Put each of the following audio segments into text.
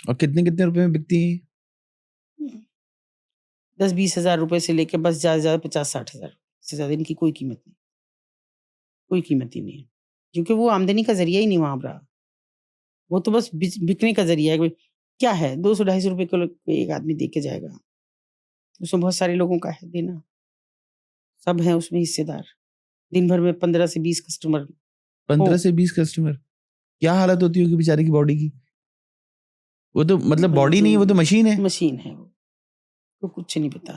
और कितने कितने रुपए में बिकती है? 10-20 हज़ार रुपए से लेके बस ज़्यादा से ज़्यादा 50-60 हज़ार से ज़्यादा इनकी कोई कीमत नहीं, कोई कीमत ही नहीं है। क्योंकि वो आमदनी का ज़रिया ही नहीं वहाँ रहा। वो तो बस बिकने का ज़रिया है कि क्या है 200-250 रुपए किलो एक आदमी दे के जाएगा। उसमें बहुत सारे लोगों का है देना, सब हैं उसमें हिस्सेदार। दिन भर में 15 से 20 कस्टमर 15 हो। से 20 कस्टमर, क्या हालत होती होगी बेचारे की बॉडी की? वो तो मतलब भाई बॉडी जो नहीं है, वो तो मशीन है। मशीन है वो, तो कुछ नहीं पता,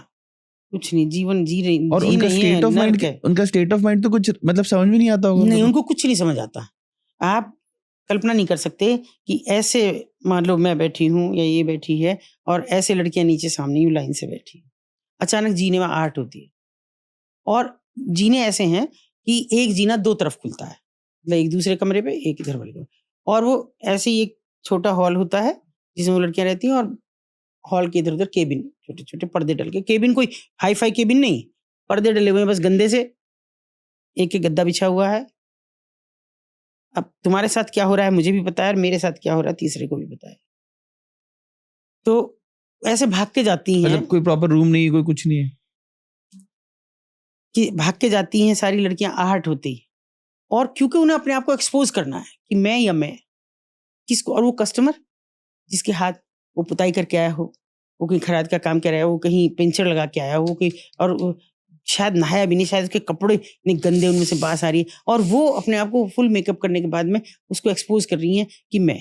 कुछ नहीं, जीवन और जी नहीं है, नर्क है। उनका स्टेट ऑफ माइंड तो कुछ मतलब समझ में नहीं आता होगा उनको नहीं, तो। उनको कुछ नहीं समझ आता। आप कल्पना नहीं कर सकते कि ऐसे मान लो मैं बैठी हूँ या ये बैठी है और ऐसे लड़कियाँ नीचे सामने यूँ लाइन से बैठी हैं। अचानक जीने में आहट होती है और जीने ऐसे हैं कि एक जीना 2 तरफ खुलता है। मतलब एक दूसरे कमरे पे, एक इधर वाले कमरे और वो ऐसे ही एक छोटा हॉल होता है जिसमें वो लड़कियाँ रहती हैं और हॉल के इधर-उधर केबिन, छोटे-छोटे पर्दे डल के, केबिन कोई हाई-फाई केबिन नहीं, पर्दे डले हुए हैं बस गंदे से, एक-एक गद्दा बिछा हुआ है। अब तुम्हारे साथ क्या हो रहा है मुझे भी पता है और मेरे साथ क्या हो रहा है तीसरे को भी पता है। तो ऐसे भाग के जाती हैं मतलब कोई प्रॉपर रूम नहीं है, कोई कुछ नहीं है। कि भाग के जाती हैं सारी लड़कियाँ आहट होते ही और क्योंकि उन्हें अपने आप को एक्सपोज़ करना है कि मैं या मैं, किसको और वो कस्टमर जिसके हाथ वो पुताई करके आया हो, वो कहीं खराद का काम कर रहा है, वो कहीं पेंचर लगा के आया हो, वो कहीं और वो शायद नहाया भी नहीं, शायद उसके कपड़े इतने गंदे उनमें से बास आ रही है और वो अपने आप को फुल मेकअप करने के बाद में उसको एक्सपोज़ कर रही हैं कि मैं।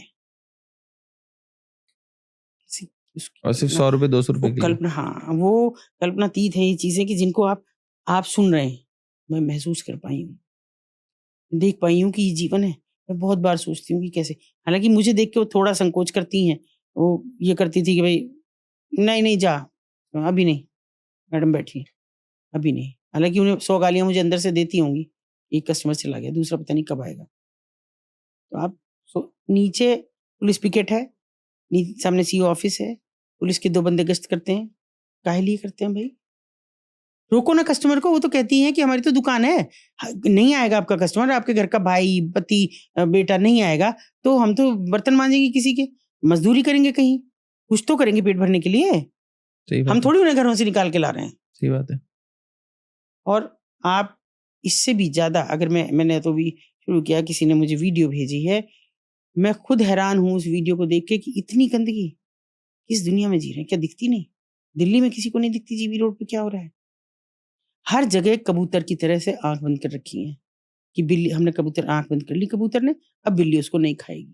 सी उसकी और सिर्फ कल्पना 100 रुपए 200 वो रुपए के लिए। कल्पना हाँ, वो कल्पनातीत है ये चीज़ें कि जिनको आप सुन रहे हैं, मैं महसूस कर पाई हूँ, देख पाई हूँ कि ये जीवन है। मैं बहुत बार सोचती हूँ कि कैसे हालाँकि मुझे देख के वो थोड़ा संकोच करती हैं। वो ये करती थी कि भई नहीं, नहीं जा, अभी नहीं, मैडम बैठिए, अभी नहीं। हालाँकि उन्हें 100 गालियाँ मुझे अंदर से देती होंगी, एक कस्टमर चला गया, दूसरा पता नहीं कब आएगा। तो आप नीचे पुलिस पिकेट है, सामने सीओ ऑफिस है, पुलिस के 2 बंदे गश्त करते हैं। काहे लिए करते हैं भई? रोको ना कस्टमर को, वो तो कहती हैं कि हमारी तो दुकान है। नहीं आएगा आपका कस्टमर, आपके घर का भाई, पति बेटा नहीं आएगा, तो हम तो बर्तन मांजेंगे किसी के, मज़दूरी करेंगे कहीं, कुछ तो करेंगे पेट भरने के लिए। सही हम बात है। थोड़ी उन्हें घरों से निकाल के ला रहे हैं। सही बात है। और आप इससे भी ज़्यादा अगर मैंने तो अभी शुरू किया, किसी ने मुझे वीडियो भेजी है, मैं खुद हैरान हूँ उस वीडियो को देख के कि इतनी गंदगी, किस दुनिया में जी रहे हैं? क्या दिखती नहीं? दिल्ली में किसी को नहीं दिखती जीबी रोड पे क्या हो रहा है? हर जगह कबूतर की तरह से आँख बंद कर रखी है कि बिल्ली हमने कबूतर आँख बंद कर ली कबूतर ने, अब बिल्ली उसको नहीं खाएगी।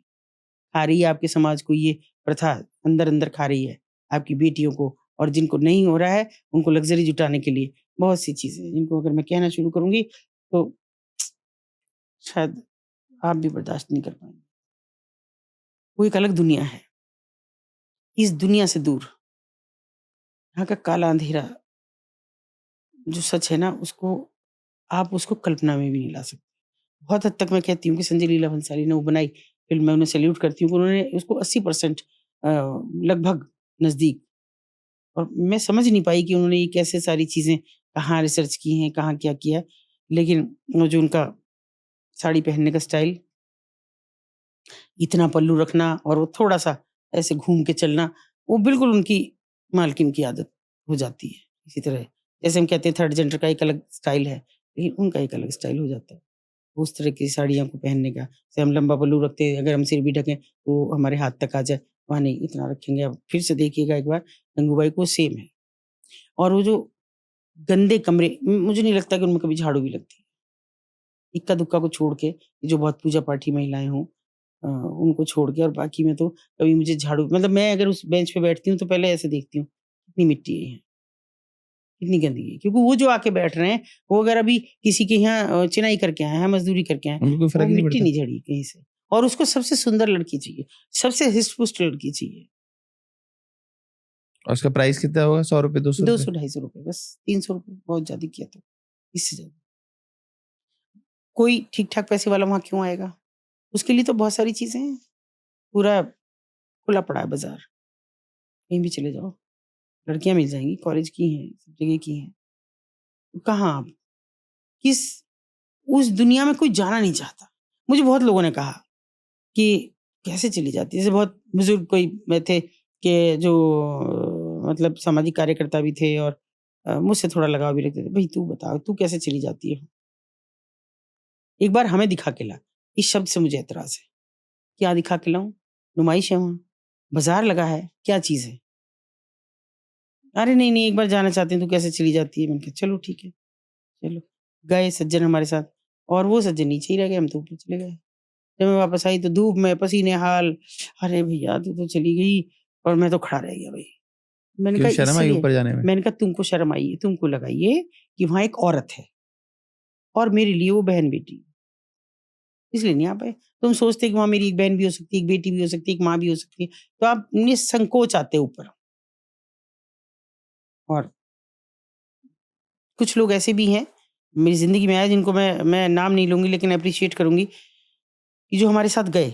खा रही है आपके समाज को ये प्रथा अंदर-अंदर खा रही है, आपकी बेटियों को और जिनको नहीं हो रहा है, उनको लग्ज़री जुटाने के लिए बहुत सी चीज़ें हैं, जिनको अगर मैं कहना शुरू करूँगी, तो शायद आप भी बर्दाश्त नहीं कर पाएँगे। वो एक अलग दुनिया है। इस दुनिया से दूर, यहाँ का काला अंधेरा, जो सच है ना, आप उसको कल्पना में भी नहीं ला सकते। बहुत हद तक मैं कहती हूँ कि संजय लीला भंसाली ने वो बनाई फ़िल्म, मैं उन्हें सैल्यूट करती हूँ कि उन्होंने उसको 80% लगभग नज़दीक और मैं समझ नहीं पाई कि उन्होंने ये कैसे सारी चीज़ें कहाँ रिसर्च की हैं, कहाँ क्या किया है। लेकिन वो जो उनका साड़ी पहनने का स्टाइल, इतना पल्लू रखना और वो थोड़ा-सा ऐसे घूम के चलना, वो बिल्कुल उनकी मालकिन की आदत हो जाती है। इसी तरह जैसे हम कहते हैं थर्ड जेंडर का एक अलग स्टाइल है, लेकिन उनका एक अलग स्टाइल हो जाता है। उस तरह की साड़ियों को पहनने का, जैसे हम लंबा पल्लू रखते हैं, अगर हम सिर भी ढकें तो हमारे हाथ तक आ जाए, वहाँ नहीं इतना रखेंगे। आप फिर से देखिएगा एक बार गंगूबाई को सेम है और वो जो गंदे कमरे मुझे नहीं लगता कि उनमें कभी झाड़ू भी लगती है। इक्का-दुक्का को छोड़ के, जो बहुत पूजा-पाठी महिलाएँ हों उनको छोड़ के और बाकी में तो कभी मुझे झाड़ू मतलब मैं अगर उस बेंच पे बैठती हूँ तो पहले ऐसे देखती हूँ, कितनी मिट्टी है यहाँ, कितनी गंदगी है। क्योंकि वो जो आके बैठ रहे हैं, वो अगर अभी किसी के यहाँ चिनाई करके आए हैं, मज़दूरी करके आए हैं, उनको कोई वो फ़र्क ही नहीं मिट्टी पड़ता। नहीं झड़ी कहीं से और उसको सबसे सुंदर लड़की चाहिए, सबसे हिस्ट-पुस्ट लड़की चाहिए। और उसका प्राइस कितना होगा? 100 रुपए 200 रुपए? 200 ढाई सौ रुपए बस, 300 रुपए बहुत ज़्यादा किया तो, इससे ज़्यादा। कोई ठीक-ठाक पैसे वाला वहाँ क्यों आएगा? उसके लिए तो बहुत सारी चीज़ें हैं, पूरा खुला पड़ा है बाज़ार, कहीं भी चले जाओ, लड़कियाँ मिल जाएँगी, कॉलेज की हैं, सब जगह की हैं। तो कहाँ आप? किस उस दुनिया में कोई जाना नहीं चाहता। मुझे बहुत लोगों ने कहा कि कैसे चली जाती है। जैसे बहुत बुजुर्ग कोई में थे कि जो मतलब सामाजिक कार्यकर्ता भी थे और मुझसे थोड़ा लगाव भी रखते थे। भाई तू बता, तू कैसे चली जाती है? एक बार हमें दिखा के ला। इस शब्द से मुझे एतराज़ है। क्या दिखा के लाऊँ? नुमाइश है वहाँ, बाज़ार लगा है, क्या चीज़ है? अरे नहीं, नहीं, एक बार जाना चाहते हैं, तू कैसे चली जाती है? मैंने कहा चलो ठीक है, चलो। गए सज्जन हमारे साथ और वो सज्जन नीचे ही रह गए, हम तो ऊपर चले गए। जब मैं वापस आई तो धूप में पसीने-हाल, अरे भैया तू तो चली गई और मैं तो खड़ा रह गया भई। मैंने क्यों कहा शर्म आई इसलिए, ऊपर जाने में? मैंने कहा तुमको शर्म आई है, तुमको लगा ये कि वहाँ एक औरत है और मेरे लिए वो बहन-बेटी, इसलिए नहीं आ पाए। तुम सोचते कि वहाँ मेरी एक बहन भी हो सकती है, एक बेटी भी हो सकती है, एक माँ भी हो सकती है, तो आप निसंकोच आते ऊपर। और कुछ लोग ऐसे भी हैं, मेरी ज़िंदगी में आए जिनको मैं नाम नहीं लूँगी लेकिन एप्रिशिएट करूँगी, कि जो हमारे साथ गए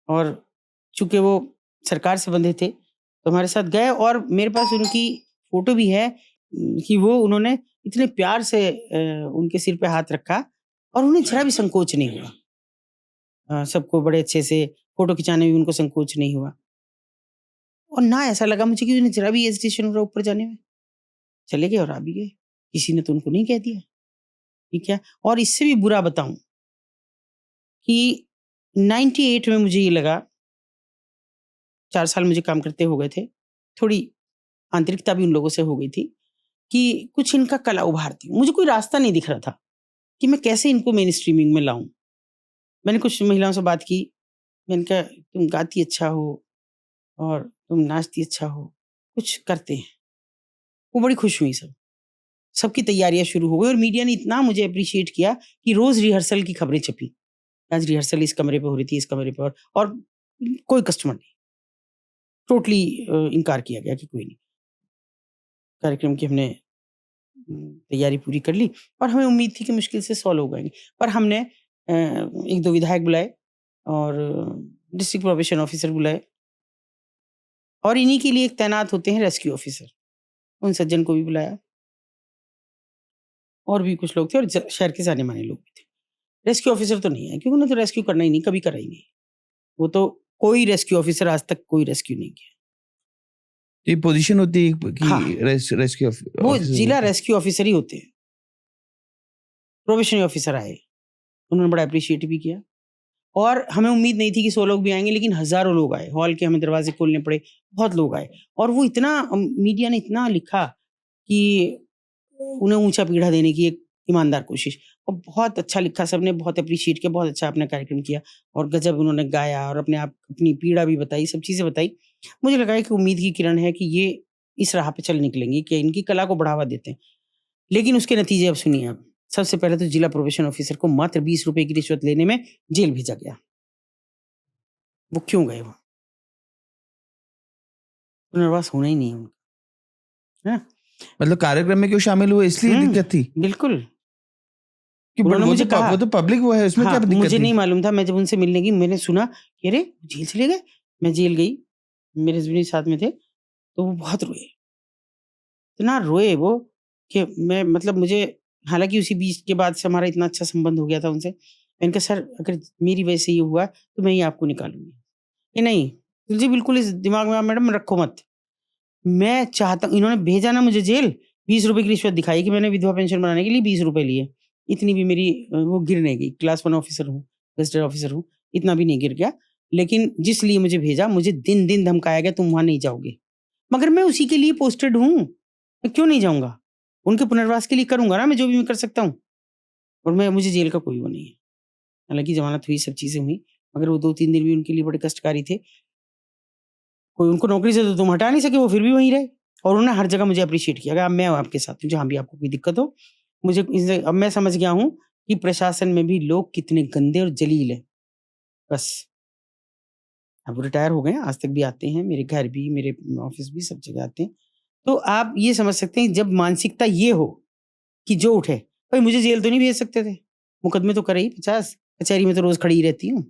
और चूँकि वो सरकार से बंधे थे, तो हमारे साथ गए और मेरे पास उनकी फ़ोटो भी है कि वो उन्होंने इतने प्यार से उनके सिर पे हाथ रखा और उन्हें ज़रा भी संकोच नहीं हुआ। सबको बड़े अच्छे से फ़ोटो खिंचाने में भी उनको संकोच नहीं हुआ और ना ऐसा लगा मुझे कि उन्हें ज़रा भी हेजिटेशन हो रहा ऊपर जाने में। चले गए और आ भी गए। किसी ने तो उनको नहीं कह दिया, ठीक है? और इससे भी बुरा बताऊँ कि 98 में मुझे ये लगा, 4 साल मुझे काम करते हो गए थे, थोड़ी आंतरिकता भी उन लोगों से हो गई थी कि कुछ इनका कला उभारती हूँ। मुझे कोई रास्ता नहीं दिख रहा था कि मैं कैसे इनको मेन स्ट्रीमिंग में लाऊँ। मैंने कुछ महिलाओं से बात की, मैंने कहा तुम गाती अच्छा हो और तुम नाचती अच्छा हो, कुछ करते हैं। वो बड़ी खुश हुई सब। सबकी तैयारियाँ शुरू हो गई और मीडिया ने इतना मुझे एप्रिशिएट किया कि रोज़ रिहर्सल की खबरें छपी। आज रिहर्सल इस कमरे पे हो रही थी, इस कमरे पे और कोई कस्टमर नहीं। टोटली इनकार किया गया कि कोई नहीं। कार्यक्रम की हमने तैयारी पूरी कर ली और हमें उम्मीद थी कि मुश्किल से 100 लोग आएँगे। पर हमने 1-2 विधायक बुलाए और डिस्ट्रिक्ट प्रोबेशन ऑफिसर बुलाए और इन्हीं के लिए एक तैनात होते हैं रेस्क्यू ऑफिसर। उन सज्जन को भी बुलाया और भी कुछ लोग थे और शहर के जाने-माने लोग भी थे। रेस्क्यू ऑफिसर तो नहीं आए क्योंकि उन्हें तो रेस्क्यू करना ही नहीं, कभी करा ही नहीं। वो तो कोई रेस्क्यू ऑफिसर आज तक कोई रेस्क्यू नहीं किया। ये पोजीशन होती है कि हाँ, रेस्क्यू वो ऑफिसर जिला होते हैं? रेस्क्यू ऑफिसर ही होते हैं। प्रोबेशनरी ऑफिसर आए, उन्होंने बड़ा एप्रिशिएट भी किया और हमें उम्मीद नहीं थी कि 100 लोग भी आएँगे लेकिन हज़ारों लोग आए। हॉल के हमें दरवाज़े खोलने पड़े, बहुत लोग आए और वो इतना मीडिया ने इतना लिखा कि उन्हें ऊँचा पीढ़ा देने की एक ईमानदार कोशिश और बहुत अच्छा लिखा, सबने बहुत एप्रिशिएट किया, बहुत अच्छा आपने कार्यक्रम किया और गज़ब उन्होंने गाया और अपने आप अपनी पीड़ा भी बताई, सब चीज़ें बताई। मुझे लगा कि उम्मीद की किरण है कि ये इस राह पे चल निकलेंगी कि इनकी कला को बढ़ावा देते हैं। लेकिन उसके नतीजे अब सुनिए आप। सबसे पहले तो जिला प्रोबेशन ऑफिसर को मात्र ₹20 की रिश्वत लेने में जेल भेजा गया। वो क्यों गए वहाँ? पुनर्वास होना ही नहीं है उनका, है ना? मतलब कार्यक्रम में क्यों शामिल हुए इसलिए दिक्कत थी? बिल्कुल। कि बट उन्होंने मुझे कहा, वो तो पब्लिक वो है, उसमें क्या हाँ, दिक्कत मुझे थी? नहीं मालूम था। मैं जब उनसे मिलने गई, मैंने सुना कि अरे! जेल चले गए? मैं जेल गई, मेरे हस्बैंड भी साथ में थे, तो वो बहुत रोए। इतना रोए वो कि मैं मतलब मुझे, हालाँकि उसी बीच के बाद से हमारा इतना अच्छा संबंध हो गया था उनसे। मैंने कहा सर अगर मेरी वजह से ये हुआ तो मैं ही आपको निकालूँगी। कि नहीं, जी बिल्कुल इस दिमाग में आप मैडम रखो मत। मैं चाहता हूँ, इन्होंने भेजा ना मुझे जेल, ₹20 की रिश्वत दिखाई कि मैंने विधवा पेंशन बनाने के लिए ₹20 लिए। इतनी भी मेरी वो गिर नहीं गई। क्लास 1 ऑफिसर हूँ, गज़ेटेड ऑफिसर हूँ, इतना भी नहीं गिर गया। लेकिन जिस लिए मुझे भेजा, मुझे दिन-दिन धमकाया गया तुम वहाँ नहीं जाओगे। मगर मैं उसी के लिए पोस्टेड हूँ, मैं क्यों नहीं जाऊँगा? उनके पुनर्वास के लिए करूँगा ना मैं जो भी मैं कर सकता हूँ। और मुझे जेल का कोई वो नहीं है। हालाँकि ज़मानत हुई, सब चीज़ें हुई, मगर वो 2-3 दिन भी उनके लिए बड़े कष्टकारी थे। कोई उनको नौकरी से तो तुम हटा नहीं सके, वो फिर भी वहीं रहे और उन्होंने हर जगह मुझे एप्रिशिएट किया। अगर मैं हूँ आपके साथ हूँ, जहाँ भी आपको कोई दिक्कत हो, मुझे इससे अब मैं समझ गया हूँ कि प्रशासन में भी लोग कितने गंदे और जलील हैं। बस, अब वो रिटायर हो गए हैं, आज तक भी आते हैं, मेरे घर भी, मेरे ऑफ़िस भी, सब जगह आते हैं। तो आप ये समझ सकते हैं जब मानसिकता ये हो कि जो उठे, भाई मुझे जेल तो नहीं भेज सकते थे, मुकदमे तो करे ही 50, कचहरी में तो रोज़ खड़ी ही रहती हूँ।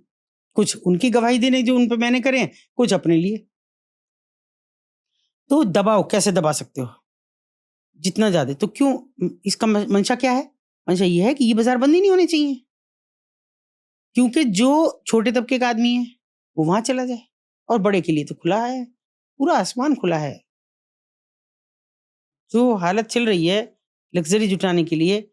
कुछ उनकी गवाही देने जो उन पे मैंने करे हैं, कुछ अपने लिए। तो दबाओ, कैसे दबा सकते हो? जितना ज़्यादा तो क्यों इसका मंशा क्या है? मंशा ये है कि ये बाज़ार बंद ही नहीं होने चाहिए। क्योंकि जो छोटे तबके का आदमी है, वो वहां चला जाए। और बड़े के लिए तो खुला है, पूरा आसमान खुला है। जो हालत चल रही है लग्जरी जुटाने के लिए,